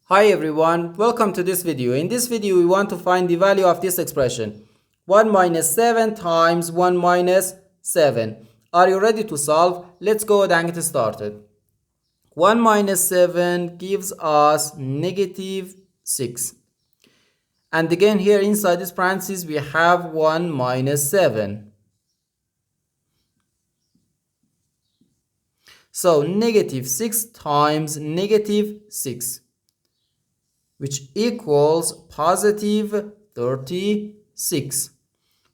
Hi everyone, welcome to this video. In this video we want to find the value of this expression 1 minus 7 times 1 minus 7. Are you ready to solve? Let's go ahead and get started. 1 minus 7 gives us negative 6. And again here inside this parenthesis we have 1 minus 7. So negative 6 times negative 6, which equals positive 36.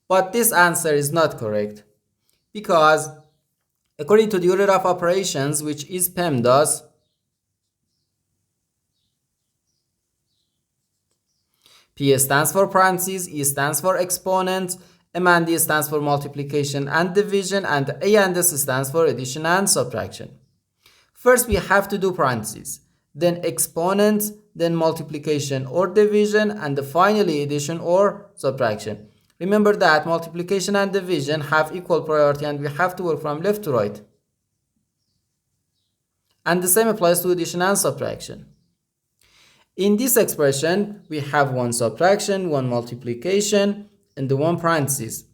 But this answer is not correct because according to the order of operations, which is PEMDAS, P stands for parentheses, E stands for exponents, M and D stands for multiplication and division, and A and S stands for addition and subtraction. First we have to do parentheses, then exponents, then multiplication or division, and finally addition or subtraction. Remember that multiplication and division have equal priority and we have to work from left to right. And the same applies to addition and subtraction. In this expression, we have one subtraction, one multiplication, and the one parenthesis.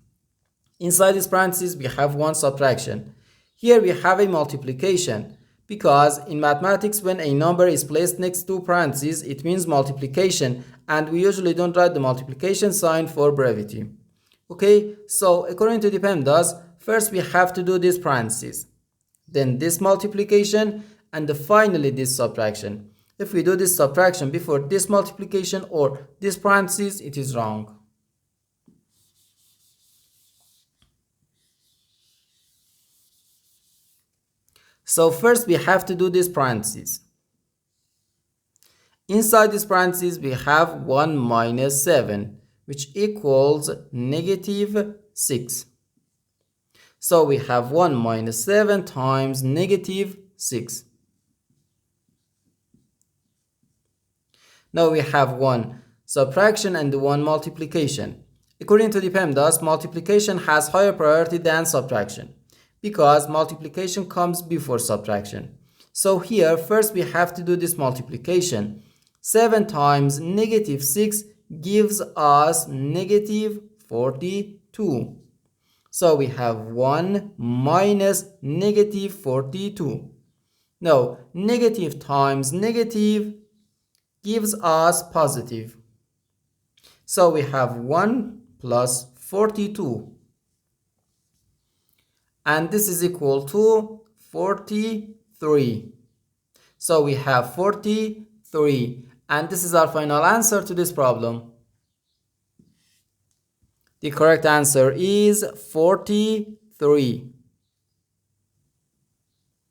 Inside this parenthesis, we have one subtraction. Here we have a multiplication, because in mathematics when a number is placed next to parentheses it means multiplication, and we usually don't write the multiplication sign for brevity. Okay, so according to the PEMDAS, first we have to do this parentheses, then this multiplication, and finally this subtraction. If we do this subtraction before this multiplication or this parentheses, it is wrong. So first we have to do this parentheses. Inside this parentheses we have 1 minus 7, which equals negative 6. So we have 1 minus 7 times negative 6. Now we have one subtraction and one multiplication. According to the PEMDAS, multiplication has higher priority than subtraction, because multiplication comes before subtraction. So here first we have to do this multiplication. 7 times negative 6 gives us negative 42. So we have 1 minus negative 42. Now negative times negative gives us positive. So we have 1 plus 42. And this is equal to 43. So we have 43, and this is our final answer to this problem. The correct answer is 43.